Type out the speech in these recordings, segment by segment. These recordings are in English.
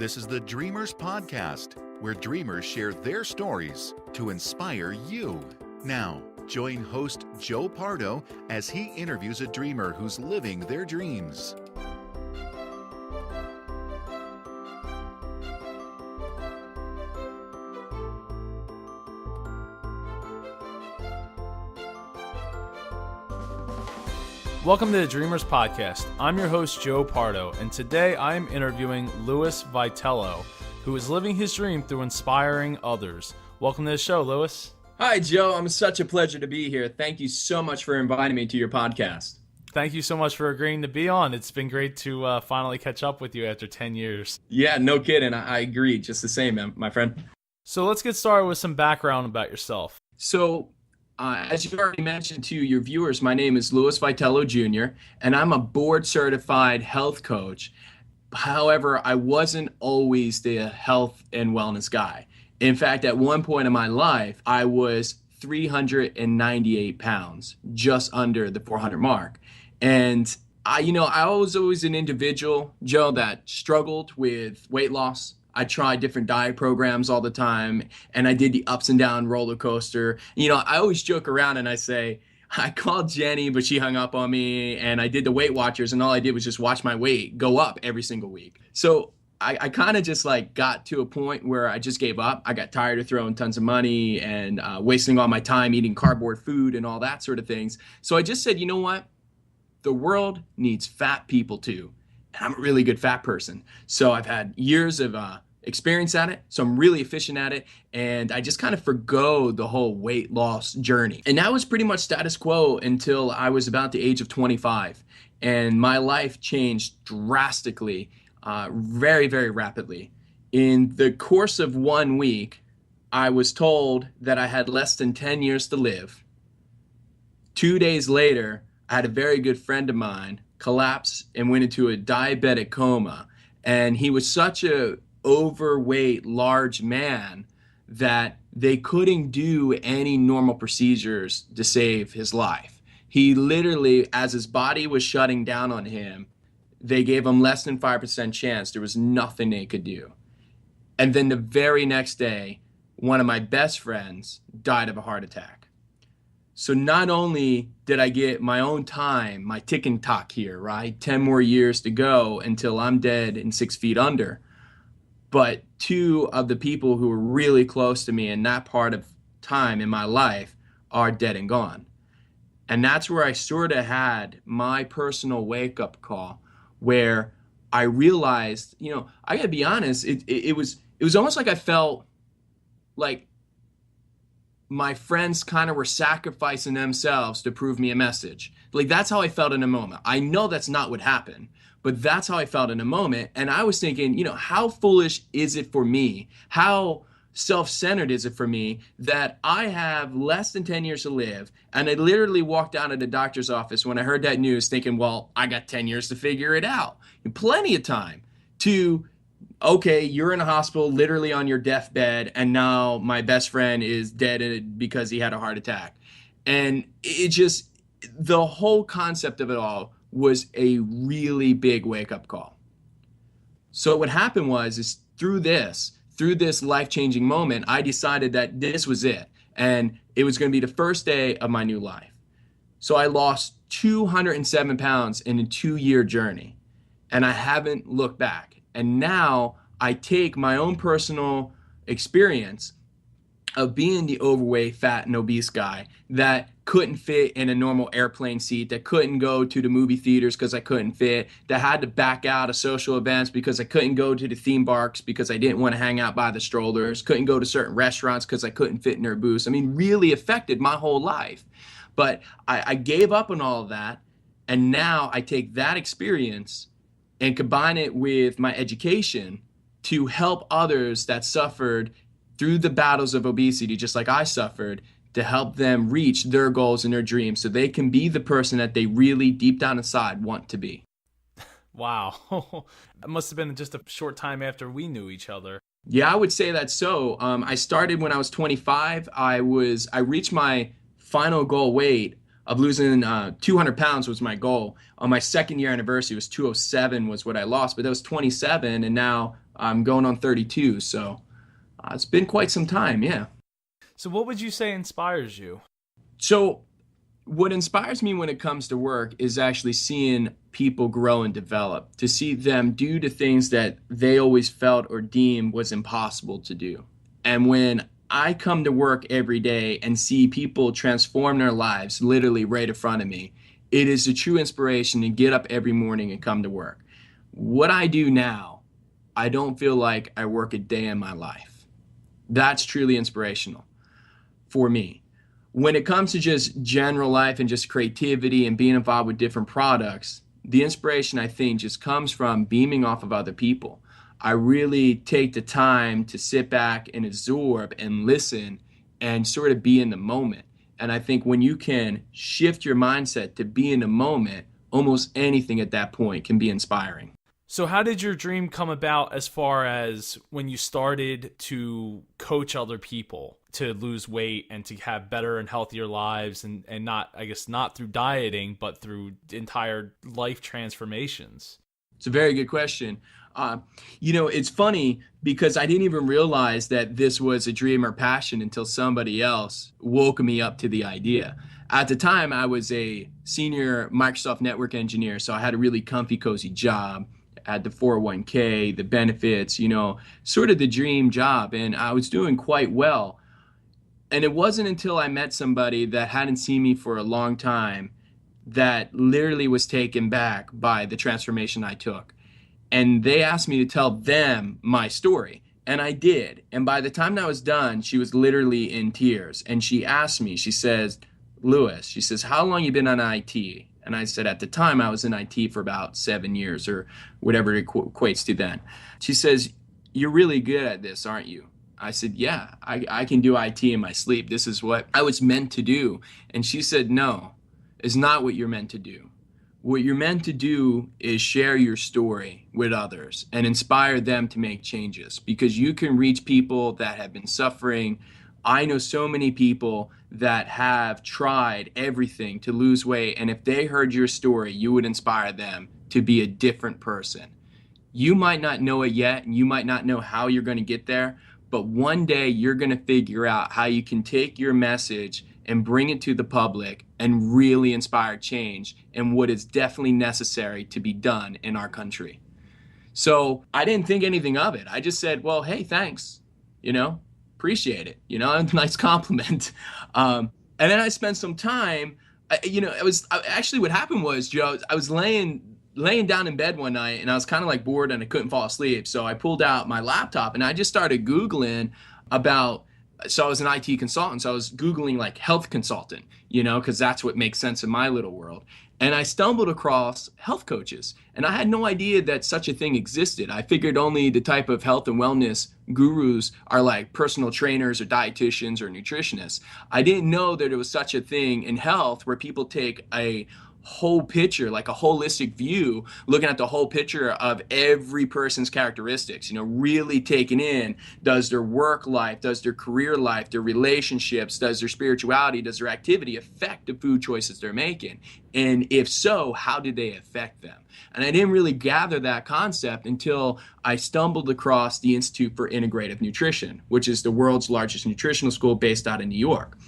This is the Dreamers Podcast, where dreamers share their stories to inspire you. Now, join host Joe Pardo as he interviews a dreamer who's living their dreams. Welcome to the Dreamers Podcast. I'm your host, Joe Pardo, and today I am interviewing Vitiello, who is living his dream through inspiring others. Welcome to the show, Lewis. Hi, Joe. I'm such a pleasure to be here. Thank you so much for inviting me to your podcast. Thank you so much for agreeing to be on. It's been great to finally catch up with you after 10 years. Yeah, no kidding. I agree. Just the same, my friend. So let's get started with some background about yourself. As you already mentioned to your viewers, my name is Vitiello Jr., and I'm a board-certified health coach. However, I wasn't always the health and wellness guy. In fact, at one point in my life, I was 398 pounds, just under the 400 mark. And I was always an individual, Joe, that struggled with weight loss. I tried different diet programs all the time, and I did the ups and down roller coaster. I always joke around and I say, I called Jenny, but she hung up on me, and I did the Weight Watchers, and all I did was just watch my weight go up every single week. So I kind of just got to a point where I just gave up. I got tired of throwing tons of money and wasting all my time eating cardboard food and all that sort of things. So I just said, you know what? The world needs fat people too. And I'm a really good fat person. So I've had years of experience at it. So I'm really efficient at it. And I just kind of forgo the whole weight loss journey. And that was pretty much status quo until I was about the age of 25. And my life changed drastically, very, very rapidly. In the course of 1 week, I was told that I had less than 10 years to live. 2 days later, I had a very good friend of mine collapse and went into a diabetic coma. And he was such a overweight, large man that they couldn't do any normal procedures to save his life. He literally, as his body was shutting down on him, they gave him less than 5% chance. There was nothing they could do. And then the very next day, one of my best friends died of a heart attack. So not only did I get my own time, my ticking clock here, right? 10 more years to go until I'm dead and 6 feet under. But two of the people who were really close to me in that part of time in my life are dead and gone. And that's where I sort of had my personal wake-up call, where I realized, I gotta be honest, it was almost like I felt like my friends kind of were sacrificing themselves to prove me a message. Like, that's how I felt in a moment. I know that's not what happened, but that's how I felt in a moment. And I was thinking, how foolish is it for me? How self-centered is it for me that I have less than 10 years to live? And I literally walked out of the doctor's office when I heard that news thinking, well, I got 10 years to figure it out. Plenty of time to, okay, you're in a hospital, literally on your deathbed, and now my best friend is dead because he had a heart attack. And the whole concept of it all was a really big wake-up call. So what happened is through this life-changing moment, I decided that this was it, and it was going to be the first day of my new life. So I lost 207 pounds in a 2-year journey, and I haven't looked back. And now I take my own personal experience of being the overweight, fat, and obese guy that couldn't fit in a normal airplane seat, that couldn't go to the movie theaters because I couldn't fit, that had to back out of social events because I couldn't go to the theme parks because I didn't want to hang out by the strollers, couldn't go to certain restaurants because I couldn't fit in their booths. Really affected my whole life. But I gave up on all of that, and now I take that experience and combine it with my education to help others that suffered through the battles of obesity, just like I suffered, to help them reach their goals and their dreams so they can be the person that they really deep down inside want to be. Wow. It must have been just a short time after we knew each other. Yeah, I would say that so. I started when I was 25. I reached my final goal weight of losing 200 pounds was my goal. On my second year anniversary, it was 207 was what I lost, but that was 27, and now I'm going on 32. So it's been quite some time. Yeah. So what would you say inspires you? So what inspires me when it comes to work is actually seeing people grow and develop, to see them do the things that they always felt or deemed was impossible to do. And when I come to work every day and see people transform their lives literally right in front of me, it is a true inspiration to get up every morning and come to work. What I do now, I don't feel like I work a day in my life. That's truly inspirational for me. When it comes to just general life and just creativity and being involved with different products, the inspiration, I think, just comes from beaming off of other people. I really take the time to sit back and absorb and listen and sort of be in the moment. And I think when you can shift your mindset to be in the moment, almost anything at that point can be inspiring. So how did your dream come about as far as when you started to coach other people to lose weight and to have better and healthier lives, and not, I guess, not through dieting, but through entire life transformations? It's a very good question. It's funny because I didn't even realize that this was a dream or passion until somebody else woke me up to the idea. At the time, I was a senior Microsoft network engineer, so I had a really comfy, cozy job. Had the 401k, the benefits, sort of the dream job. And I was doing quite well. And it wasn't until I met somebody that hadn't seen me for a long time that literally was taken back by the transformation I took. And they asked me to tell them my story. And I did. And by the time I was done, she was literally in tears. And she asked me, she says, Lewis, she says, how long you been on IT? And I said, at the time, I was in IT for about 7 years or whatever it equates to then. She says, you're really good at this, aren't you? I said, yeah, I can do IT in my sleep. This is what I was meant to do. And she said, no, it's not what you're meant to do. What you're meant to do is share your story with others and inspire them to make changes, because you can reach people that have been suffering. I know so many people that have tried everything to lose weight, and if they heard your story, you would inspire them to be a different person. You might not know it yet, and you might not know how you're going to get there, but one day you're going to figure out how you can take your message and bring it to the public and really inspire change and what is definitely necessary to be done in our country. So I didn't think anything of it. I just said, well, hey, thanks, appreciate it, nice compliment. And then I spent some time, actually what happened was, Joe, I was laying down in bed one night and I was kind of like bored and I couldn't fall asleep. So I pulled out my laptop and I just started Googling so I was an IT consultant. So I was Googling like health consultant, because that's what makes sense in my little world. And I stumbled across health coaches, and I had no idea that such a thing existed. I figured only the type of health and wellness gurus are like personal trainers or dietitians or nutritionists. I didn't know that there was such a thing in health where people take a whole picture, like a holistic view, looking at the whole picture of every person's characteristics, really taking in, does their work life, does their career life, their relationships, does their spirituality, does their activity affect the food choices they're making? And if so, how did they affect them? And I didn't really gather that concept until I stumbled across the Institute for Integrative Nutrition, which is the world's largest nutritional school based out of New York.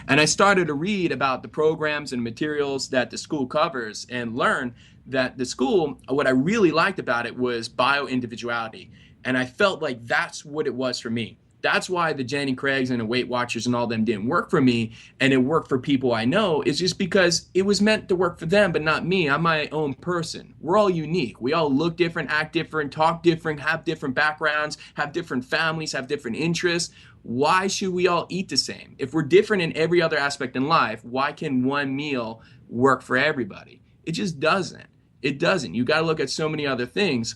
And I started to read about the programs and materials that the school covers and learn that the school, what I really liked about it was bio-individuality. And I felt like that's what it was for me. That's why the Jenny Craigs and the Weight Watchers and all them didn't work for me, and it worked for people I know. It's just because it was meant to work for them, but not me. I'm my own person. We're all unique. We all look different, act different, talk different, have different backgrounds, have different families, have different interests. Why should we all eat the same? If we're different in every other aspect in life, why can one meal work for everybody? It just doesn't. It doesn't. You got to look at so many other things.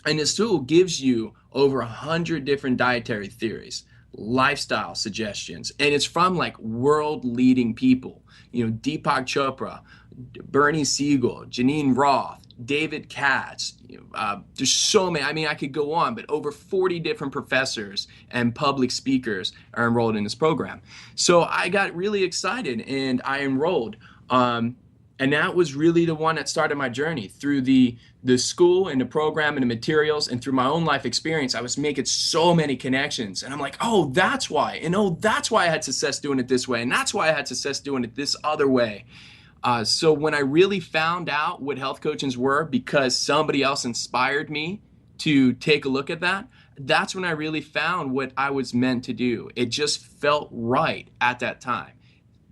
And this tool gives you over 100 different dietary theories, lifestyle suggestions, and it's from like world leading people, Deepak Chopra, Bernie Siegel, Geneen Roth, David Katz. There's so many, I could go on, but over 40 different professors and public speakers are enrolled in this program. So I got really excited and I enrolled. And And that was really the one that started my journey through the school and the program and the materials, and through my own life experience. I was making so many connections, and I'm like, oh, that's why. And oh, that's why I had success doing it this way. And that's why I had success doing it this other way. So when I really found out what health coachings were, because somebody else inspired me to take a look at that, that's when I really found what I was meant to do. It just felt right at that time.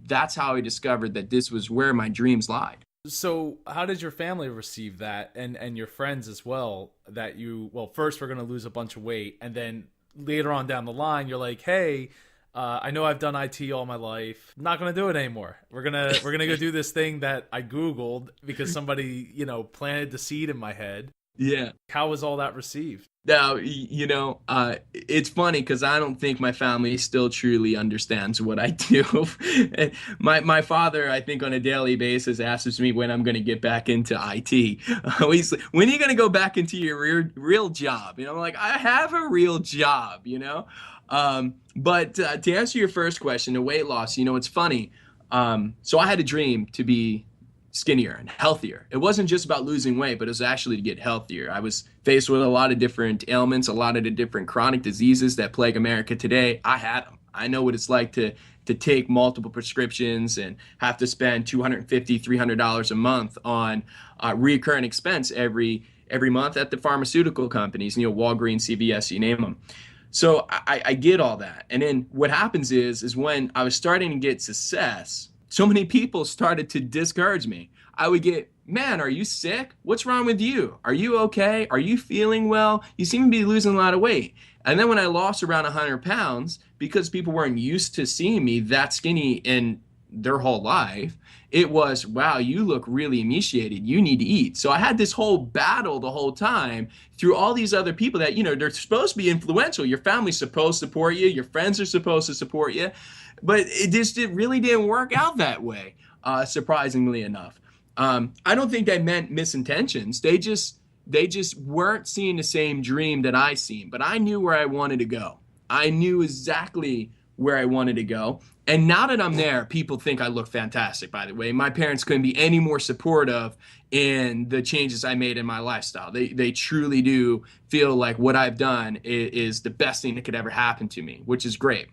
That's how I discovered that this was where my dreams lied. So how did your family receive that, and your friends as well, that you, well, first we're going to lose a bunch of weight, and then later on down the line, you're like, hey, I know I've done IT all my life. I'm not going to do it anymore. We're going to go do this thing that I Googled because somebody, planted the seed in my head. Yeah. How was all that received? Now, it's funny because I don't think my family still truly understands what I do. My father, I think on a daily basis, asks me when I'm going to get back into IT. When are you going to go back into your real job? I'm like, I have a real job, But to answer your first question, the weight loss, it's funny. So I had a dream to be skinnier and healthier. It wasn't just about losing weight, but it was actually to get healthier. I was faced with a lot of different ailments, a lot of the different chronic diseases that plague America today. I had them. I know what it's like to take multiple prescriptions and have to spend $250, $300 a month on recurring expense every month at the pharmaceutical companies, Walgreens, CVS, you name them. So I get all that. And then what happens is when I was starting to get success, so many people started to discourage me. I would get, man, are you sick? What's wrong with you? Are you okay? Are you feeling well? You seem to be losing a lot of weight. And then when I lost around 100 pounds, because people weren't used to seeing me that skinny in their whole life, it was, wow, you look really emaciated. You need to eat. So I had this whole battle the whole time through all these other people that, they're supposed to be influential. Your family's supposed to support you. Your friends are supposed to support you. But it really didn't work out that way, surprisingly enough. I don't think they meant misintentions. They just weren't seeing the same dream that I seen. But I knew where I wanted to go. I knew exactly where I wanted to go. And now that I'm there, people think I look fantastic, by the way. My parents couldn't be any more supportive in the changes I made in my lifestyle. They truly do feel like what I've done is the best thing that could ever happen to me, which is great.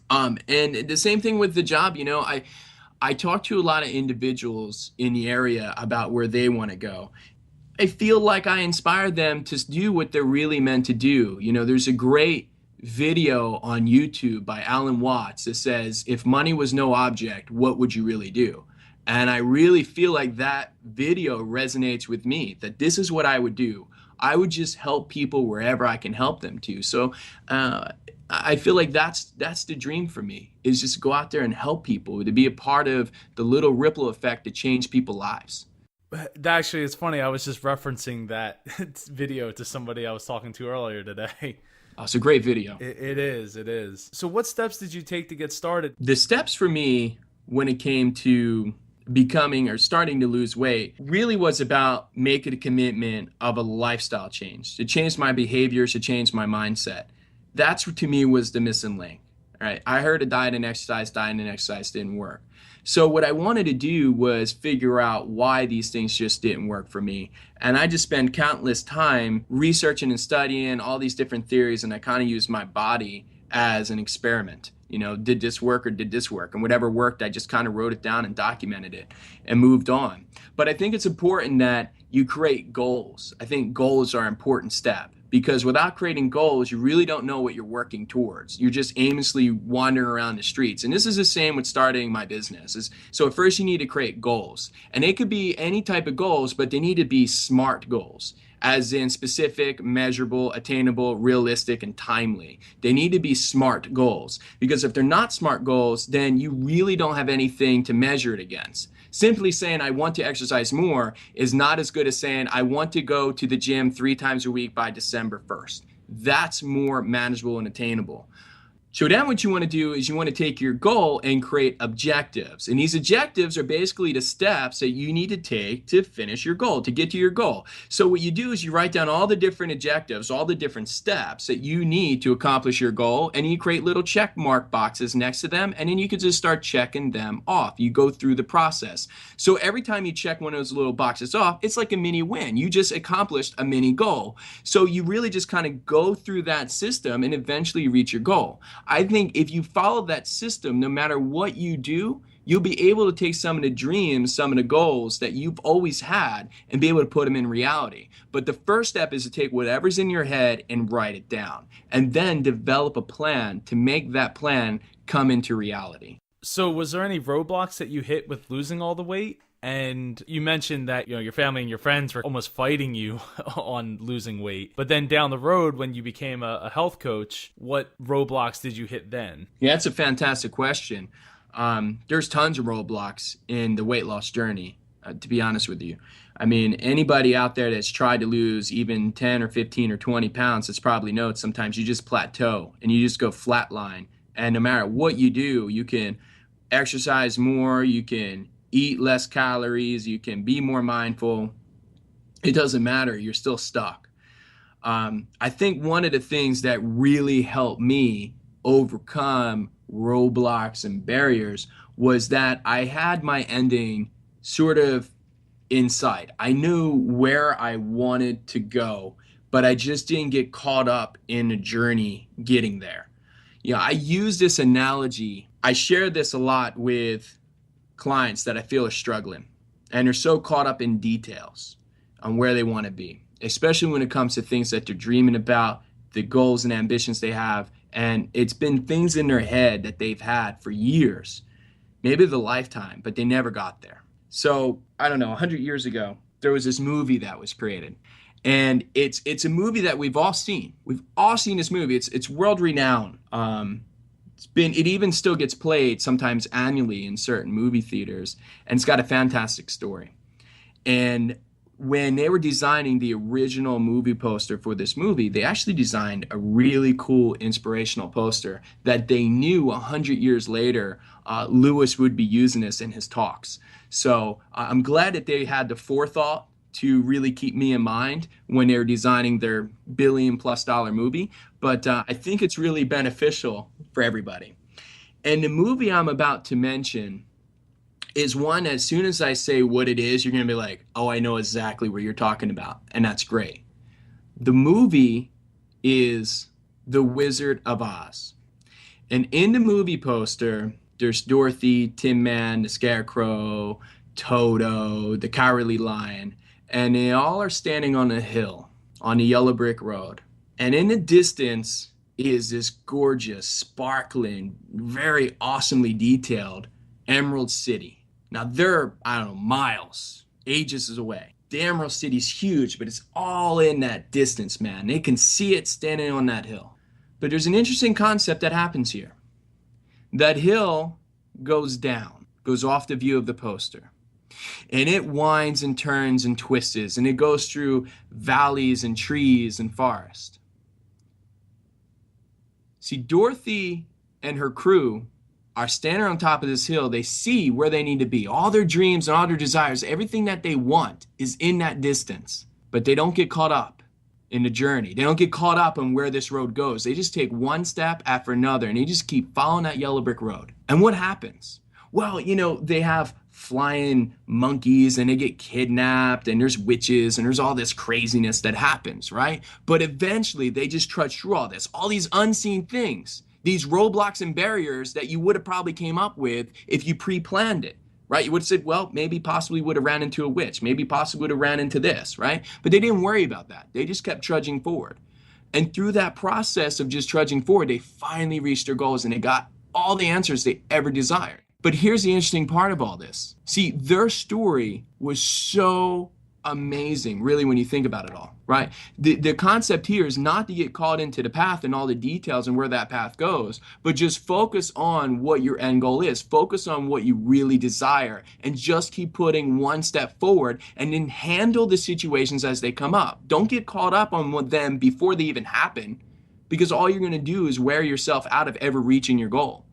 And the same thing with the job. I talk to a lot of individuals in the area about where they want to go. I feel like I inspire them to do what they're really meant to do. There's a great video on YouTube by Alan Watts that says, if money was no object, what would you really do? And I really feel like that video resonates with me, that this is what I would do. I would just help people wherever I can help them to. So I feel like that's the dream for me, is just go out there and help people, to be a part of the little ripple effect to change people's lives. Actually, it's funny. I was just referencing that video to somebody I was talking to earlier today. Oh, it's a great video. It is. So what steps did you take to get started? The steps for me when it came to becoming or starting to lose weight really was about making a commitment of a lifestyle change, to change my behaviors, to change my mindset. That's what to me was the missing link. All right. I heard a diet and exercise didn't work. So what I wanted to do was figure out why these things just didn't work for me. And I just spent countless time researching and studying all these different theories, and I kind of used my body as an experiment. Did this work or did this work? And whatever worked, I just kind of wrote it down and documented it and moved on. But I think it's important that you create goals. I think goals are an important step, because without creating goals, you really don't know what you're working towards. You're just aimlessly wandering around the streets. And this is the same with starting my business. So at first you need to create goals. And they could be any type of goals, but they need to be SMART goals, as in specific, measurable, attainable, realistic, and timely. They need to be SMART goals, because if they're not SMART goals, then you really don't have anything to measure it against. Simply saying I want to exercise more is not as good as saying I want to go to the gym 3 times a week by December 1st. That's more manageable and attainable. So then what you want to do is you want to take your goal and create objectives. And these objectives are basically the steps that you need to take to finish your goal, to get to your goal. So what you do is you write down all the different objectives, all the different steps that you need to accomplish your goal, and you create little check mark boxes next to them, and then you can just start checking them off. You go through the process. So every time you check one of those little boxes off, it's like a mini win. You just accomplished a mini goal. So you really just kind of go through that system and eventually reach your goal. I think if you follow that system, no matter what you do, you'll be able to take some of the dreams, some of the goals that you've always had and be able to put them in reality. But the first step is to take whatever's in your head and write it down, and then develop a plan to make that plan come into reality. So was there any roadblocks that you hit with losing all the weight? And you mentioned that, your family and your friends were almost fighting you on losing weight. But then down the road, when you became a health coach, what roadblocks did you hit then? Yeah, that's a fantastic question. There's tons of roadblocks in the weight loss journey, to be honest with you. I mean, anybody out there that's tried to lose even 10 or 15 or 20 pounds, it's probably knows sometimes you just plateau and you just go flatline. And no matter what you do, you can exercise more, you can eat less calories, you can be more mindful. It doesn't matter, you're still stuck. I think one of the things that really helped me overcome roadblocks and barriers was that I had my ending sort of in sight. I knew where I wanted to go, but I just didn't get caught up in the journey getting there. I use this analogy. I share this a lot with clients that I feel are struggling and are so caught up in details on where they want to be, especially when it comes to things that they're dreaming about, the goals and ambitions they have. And it's been things in their head that they've had for years, maybe the lifetime, but they never got there. So I don't know, 100 years ago, there was this movie that was created. And it's a movie that we've all seen. We've all seen this movie. It's world renowned. It even still gets played sometimes annually in certain movie theaters, and it's got a fantastic story. And when they were designing the original movie poster for this movie, they actually designed a really cool inspirational poster that they knew 100 years later, Lewis would be using this in his talks. So I'm glad that they had the forethought to really keep me in mind when they were designing their $1 billion+ movie. But I think it's really beneficial for everybody. And the movie I'm about to mention is one, as soon as I say what it is, you're going to be like, oh, I know exactly what you're talking about. And that's great. The movie is The Wizard of Oz. And in the movie poster, there's Dorothy, Tin Man, the Scarecrow, Toto, the Cowardly Lion, and they all are standing on a hill on a yellow brick road. And in the distance is this gorgeous, sparkling, very awesomely detailed Emerald City. Now they're, miles, ages away. The Emerald City's huge, but it's all in that distance, man. They can see it standing on that hill. But there's an interesting concept that happens here. That hill goes down, goes off the view of the poster. And it winds and turns and twists, and it goes through valleys and trees and forest. See, Dorothy and her crew are standing on top of this hill. They see where they need to be. All their dreams and all their desires, everything that they want is in that distance. But they don't get caught up in the journey. They don't get caught up on where this road goes. They just take one step after another, and they just keep following that yellow brick road. And what happens? Well, they have flying monkeys and they get kidnapped and there's witches and there's all this craziness that happens, right? But eventually they just trudge through all this, all these unseen things, these roadblocks and barriers that you would have probably came up with if you pre-planned it, right? You would have said, well, maybe possibly would have ran into a witch, maybe possibly would have ran into this, right? But they didn't worry about that. They just kept trudging forward. And through that process of just trudging forward, they finally reached their goals and they got all the answers they ever desired. But here's the interesting part of all this. See, their story was so amazing, really, when you think about it all, right? The concept here is not to get caught into the path and all the details and where that path goes, but just focus on what your end goal is. Focus on what you really desire and just keep putting one step forward and then handle the situations as they come up. Don't get caught up on them before they even happen. because all you're going to do is wear yourself out of ever reaching your goal.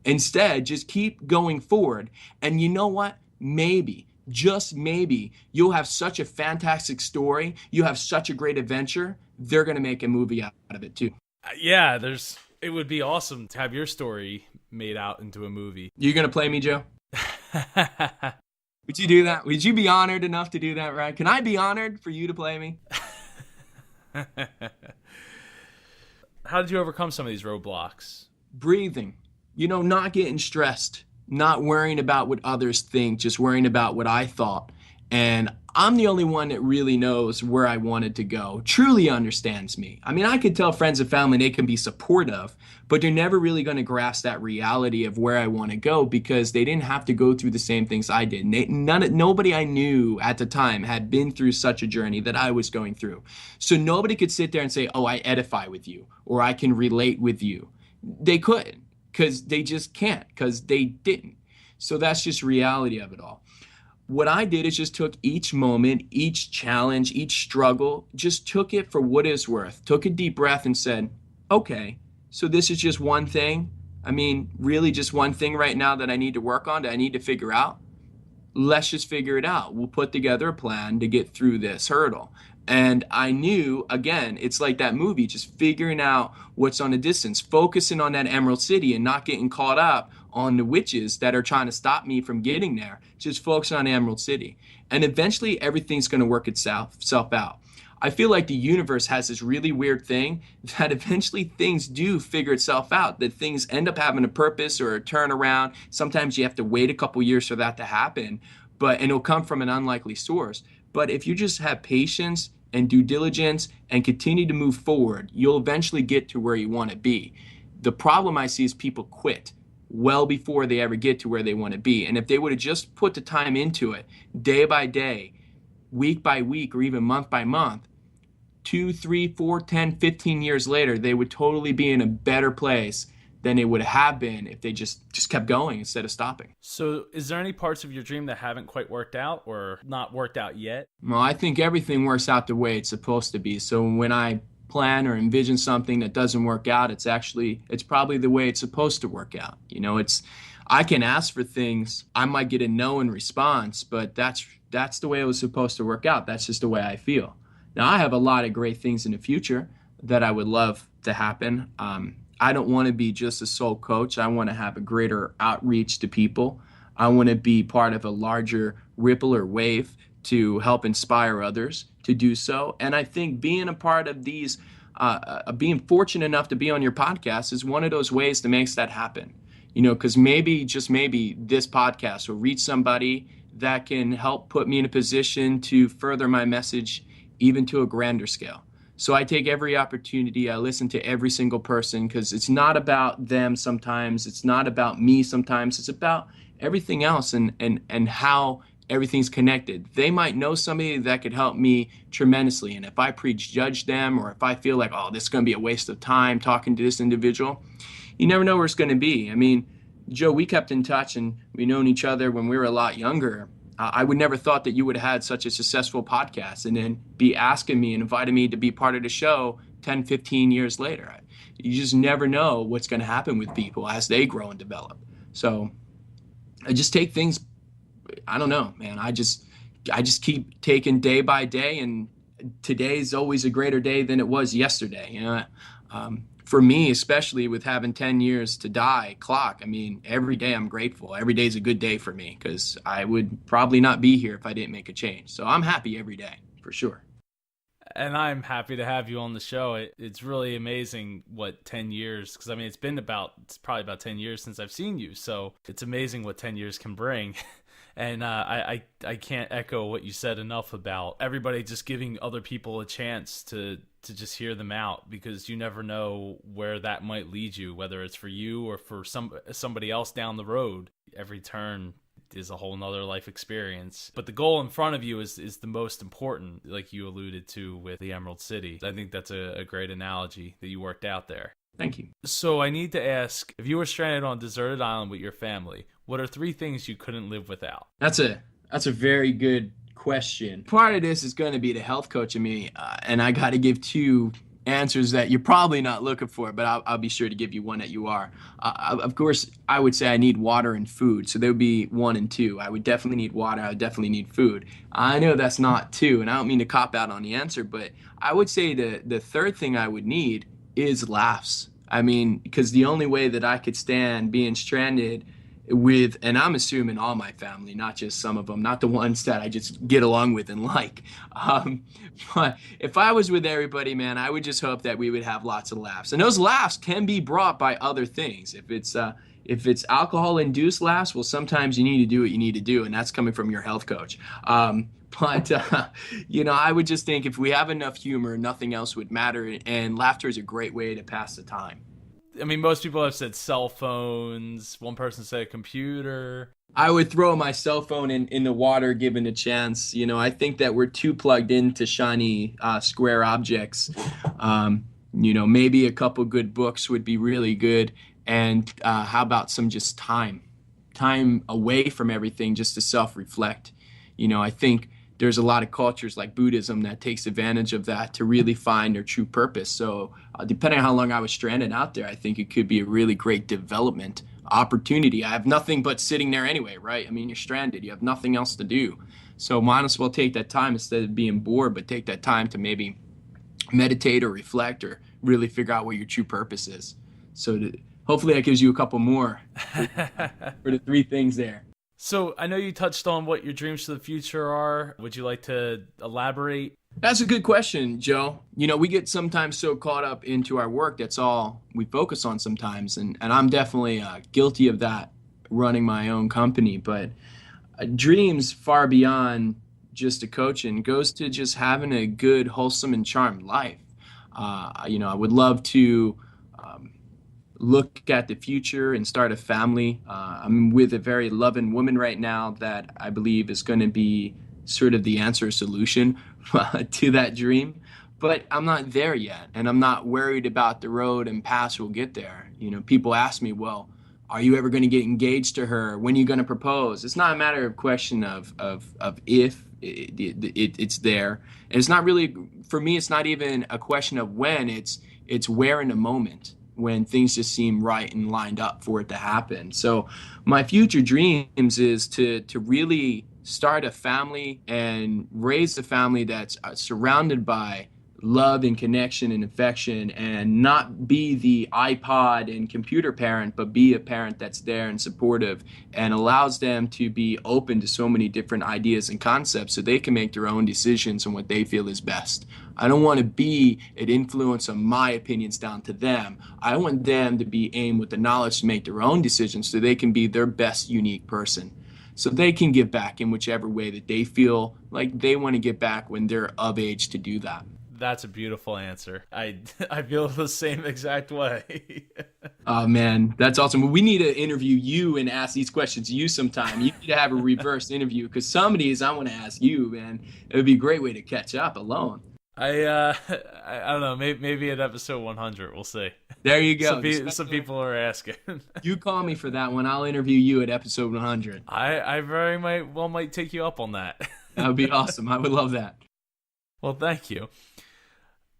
Instead, just keep going forward. And you know what? Maybe, just maybe, you'll have such a fantastic story. You have such a great adventure. They're going to make a movie out of it too. Yeah, it would be awesome to have your story made out into a movie. You going to play me, Joe? Would you do that? Would you be honored enough to do that, right? Can I be honored for you to play me? How did you overcome some of these roadblocks? Breathing, not getting stressed, not worrying about what others think, just worrying about what I thought. And I'm the only one that really knows where I wanted to go, truly understands me. I mean, I could tell friends and family they can be supportive, but they're never really going to grasp that reality of where I want to go because they didn't have to go through the same things I did. Nobody I knew at the time had been through such a journey that I was going through. So nobody could sit there and say, oh, I edify with you or I can relate with you. They couldn't because they just can't because they didn't. So that's just reality of it all. What I did is just took each moment, each challenge, each struggle, just took it for what it's worth, took a deep breath and said, okay, so this is just one thing. I mean, really just one thing right now that I need to work on, that I need to figure out. Let's just figure it out. We'll put together a plan to get through this hurdle. And I knew, again, it's like that movie, just figuring out what's on the distance, focusing on that Emerald City and not getting caught up on the witches that are trying to stop me from getting there, just focusing on Emerald City. And eventually everything's going to work itself out. I feel like the universe has this really weird thing that eventually things do figure itself out, that things end up having a purpose or a turnaround. Sometimes you have to wait a couple years for that to happen, and it'll come from an unlikely source. But if you just have patience and due diligence and continue to move forward, you'll eventually get to where you want to be. The problem I see is people quit well before they ever get to where they want to be. And if they would have just put the time into it, day by day, week by week, or even month by month, 2, 3, 4, 10, 15 years later, they would totally be in a better place than they would have been if they just kept going instead of stopping. So is there any parts of your dream that haven't quite worked out or not worked out yet? Well, I think everything works out the way it's supposed to be. So when I plan or envision something that doesn't work out, it's probably the way it's supposed to work out. I can ask for things, I might get a no in response, but that's the way it was supposed to work out. That's just the way I feel. Now, I have a lot of great things in the future that I would love to happen. I don't want to be just a sole coach. I want to have a greater outreach to people. I want to be part of a larger ripple or wave to help inspire others to do so. And I think being a part of these, being fortunate enough to be on your podcast is one of those ways that makes that happen. Because maybe, just maybe, this podcast will reach somebody that can help put me in a position to further my message even to a grander scale. So I take every opportunity. I listen to every single person because it's not about them sometimes. It's not about me sometimes. It's about everything else and how everything's connected. They might know somebody that could help me tremendously. And if I prejudge them or if I feel like, oh, this is going to be a waste of time talking to this individual, you never know where it's going to be. I mean, Joe, we kept in touch and we known each other when we were a lot younger. I would never thought that you would have had such a successful podcast and then be asking me and inviting me to be part of the show 10, 15 years later. You just never know what's going to happen with people as they grow and develop. So I just take things, I don't know, man. I just keep taking day by day, and today's always a greater day than it was yesterday. For me, especially with having 10 years to die clock, I mean, every day I'm grateful. Every day is a good day for me because I would probably not be here if I didn't make a change. So I'm happy every day, for sure. And I'm happy to have you on the show. It's really amazing what 10 years, because I mean, it's probably about 10 years since I've seen you. So it's amazing what 10 years can bring. And I can't echo what you said enough about everybody just giving other people a chance to just hear them out, because you never know where that might lead you, whether it's for you or for somebody else down the road. Every turn is a whole nother life experience. But the goal in front of you is the most important, like you alluded to with the Emerald City. I think that's a great analogy that you worked out there. Thank you. So I need to ask, if you were stranded on a deserted island with your family, what are 3 things you couldn't live without? That's a very good question. Part of this is going to be the health coach in me, and I got to give 2 answers that you're probably not looking for, but I'll be sure to give you one that you are. Of course, I would say I need water and food. So there would be 1 and 2. I would definitely need water. I would definitely need food. I know that's not 2, and I don't mean to cop out on the answer, but I would say the third thing I would need is laughs. I mean, because the only way that I could stand being stranded with, and I'm assuming all my family, not just some of them, not the ones that I just get along with and like. But if I was with everybody, man, I would just hope that we would have lots of laughs. And those laughs can be brought by other things. If it's alcohol-induced laughs, well, sometimes you need to do what you need to do, and that's coming from your health coach. But I would just think if we have enough humor, nothing else would matter, and laughter is a great way to pass the time. I mean, most people have said cell phones. One person said a computer. I would throw my cell phone in the water given a chance. I think that we're too plugged into shiny square objects. Maybe a couple good books would be really good. And how about some just time away from everything just to self-reflect? I think there's a lot of cultures like Buddhism that takes advantage of that to really find their true purpose. So depending on how long I was stranded out there, I think it could be a really great development opportunity. I have nothing but sitting there anyway, right? I mean, you're stranded. You have nothing else to do. So might as well take that time instead of being bored, but take that time to maybe meditate or reflect or really figure out what your true purpose is. So hopefully that gives you a couple more for the 3 things there. So I know you touched on what your dreams for the future are. Would you like to elaborate? That's a good question, Joe. We get sometimes so caught up into our work. That's all we focus on sometimes. And I'm definitely guilty of that running my own company. But dreams far beyond just a coaching goes to just having a good, wholesome, and charmed life. I would love to look at the future and start a family. I'm with a very loving woman right now that I believe is going to be sort of the answer solution to that dream. But I'm not there yet, and I'm not worried about the road and paths we'll get there. People ask me, well, are you ever going to get engaged to her? When are you going to propose? It's not a matter of question of if it's there. And it's not really, for me, it's not even a question of when, it's where in the moment, when things just seem right and lined up for it to happen. So my future dreams is to really start a family and raise a family that's surrounded by love and connection and affection, and not be the iPod and computer parent, but be a parent that's there and supportive and allows them to be open to so many different ideas and concepts so they can make their own decisions on what they feel is best. I don't want to be an influence of my opinions down to them. I want them to be aimed with the knowledge to make their own decisions so they can be their best unique person. So they can give back in whichever way that they feel like they want to give back when they're of age to do that. That's a beautiful answer. I feel the same exact way. Oh, man, that's awesome. We need to interview you and ask these questions to you sometime. You need to have a reverse interview, because some of these I want to ask you, man. It would be a great way to catch up alone. I don't know. Maybe at episode 100, we'll see. There you go. Some people are asking. You call me for that one. I'll interview you at episode 100. I very might take you up on that. That would be awesome. I would love that. Well, thank you.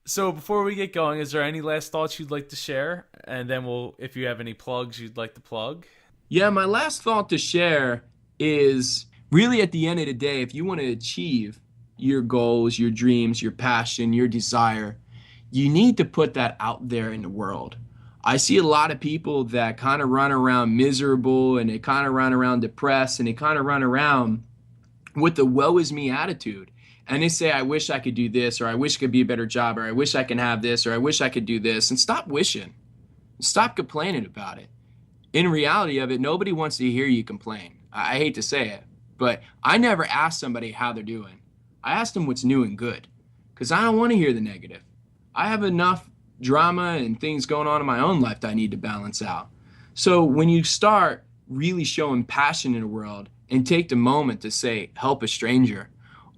So before we get going, is there any last thoughts you'd like to share? And then if you have any plugs you'd like to plug. Yeah, my last thought to share is really, at the end of the day, if you want to achieve your goals, your dreams, your passion, your desire, you need to put that out there in the world. I see a lot of people that kind of run around miserable, and they kind of run around depressed, and they kind of run around with the woe is me attitude. And they say, I wish I could do this, or I wish it could be a better job, or I wish I can have this, or I wish I could do this. And stop wishing. Stop complaining about it. In reality of it, nobody wants to hear you complain. I hate to say it, but I never ask somebody how they're doing. I ask them what's new and good, because I don't want to hear the negative. I have enough drama and things going on in my own life that I need to balance out. So when you start really showing passion in the world and take the moment to say, help a stranger,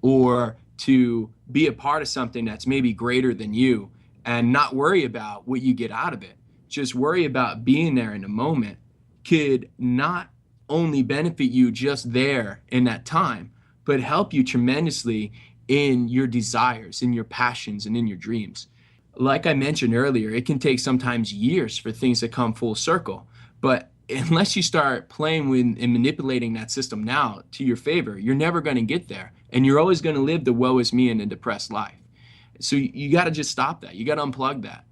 or to be a part of something that's maybe greater than you, and not worry about what you get out of it, just worry about being there in the moment, could not only benefit you just there in that time, but help you tremendously in your desires, in your passions, and in your dreams. like I mentioned earlier, it can take sometimes years for things to come full circle. But unless you start playing with and manipulating that system now to your favor, you're never going to get there. And you're always going to live the woe is me in a depressed life. So you got to just stop that. You got to unplug that.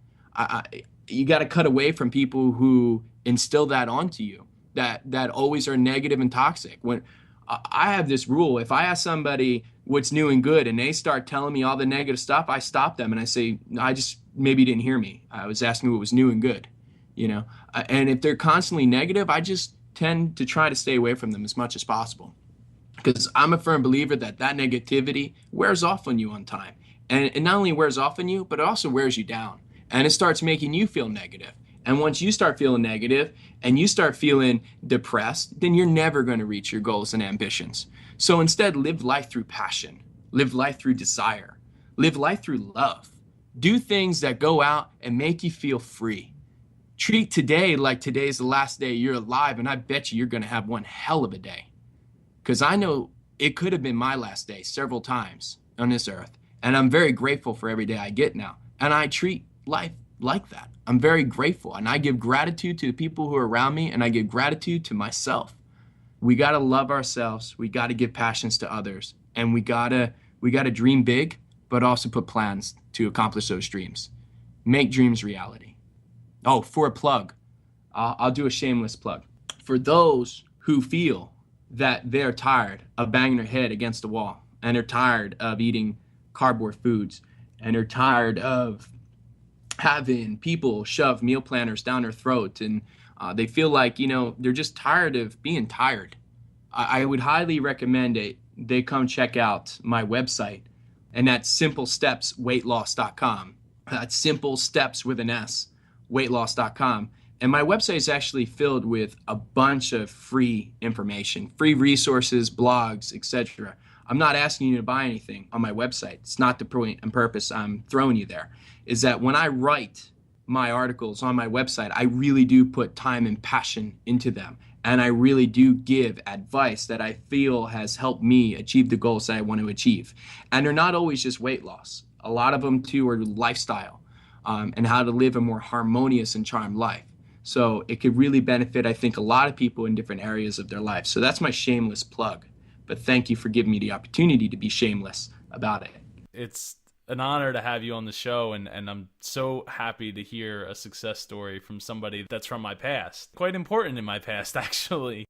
You got to cut away from people who instill that onto you, that always are negative and toxic. When I have this rule, if I ask somebody what's new and good and they start telling me all the negative stuff, I stop them and I say, no, I just maybe didn't hear me. I was asking what was new and good, and if they're constantly negative, I just tend to try to stay away from them as much as possible, because I'm a firm believer that negativity wears off on you on time. And it not only wears off on you, but it also wears you down, and it starts making you feel negative. And once you start feeling negative and you start feeling depressed, then you're never going to reach your goals and ambitions. So instead, live life through passion, live life through desire, live life through love. Do things that go out and make you feel free. Treat today like today's the last day you're alive, and I bet you're going to have one hell of a day. Because I know it could have been my last day several times on this earth, and I'm very grateful for every day I get now. And I treat life like that. I'm very grateful, and I give gratitude to the people who are around me, and I give gratitude to myself. We got to love ourselves. We got to give passions to others, and we got to dream big, but also put plans to accomplish those dreams. Make dreams reality. Oh, for a plug, I'll do a shameless plug. For those who feel that they're tired of banging their head against the wall, and they're tired of eating cardboard foods, and they're tired of having people shove meal planners down their throat, and they feel like, they're just tired of being tired. I would highly recommend they come check out my website, and that's simplestepsweightloss.com. That's simple steps with an S, weightloss.com. And my website is actually filled with a bunch of free information, free resources, blogs, etc. I'm not asking you to buy anything on my website. It's not the point and purpose I'm throwing you there. Is that when I write my articles on my website, I really do put time and passion into them. And I really do give advice that I feel has helped me achieve the goals that I want to achieve. And they're not always just weight loss. A lot of them too are lifestyle, and how to live a more harmonious and charmed life. So it could really benefit, I think, a lot of people in different areas of their life. So that's my shameless plug. But thank you for giving me the opportunity to be shameless about it. It's an honor to have you on the show, and I'm so happy to hear a success story from somebody that's from my past. Quite important in my past, actually.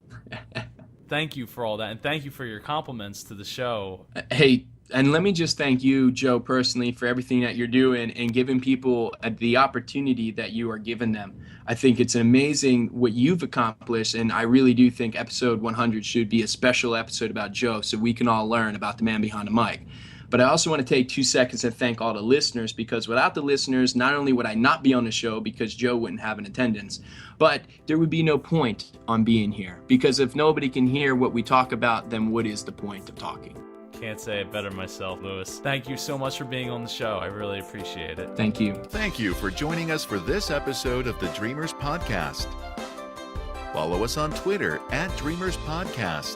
Thank you for all that, and thank you for your compliments to the show. Hey, and let me just thank you, Joe, personally, for everything that you're doing and giving people the opportunity that you are giving them. I think it's amazing what you've accomplished, and I really do think episode 100 should be a special episode about Joe so we can all learn about the man behind the mic. But I also want to take 2 seconds and thank all the listeners, because without the listeners, not only would I not be on the show because Joe wouldn't have an attendance, but there would be no point on being here. Because if nobody can hear what we talk about, then what is the point of talking? Can't say it better myself, Lewis. Thank you so much for being on the show. I really appreciate it. Thank you. Thank you for joining us for this episode of the Dreamers Podcast. Follow us on Twitter @Dreamers Podcast.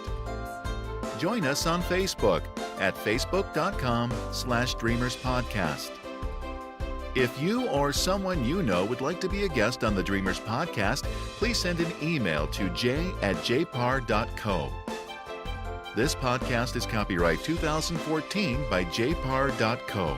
Join us on Facebook at facebook.com/Dreamers Podcast. If you or someone you know would like to be a guest on the Dreamers Podcast, please send an email to j@jpar.co. This podcast is copyright 2014 by jpar.co.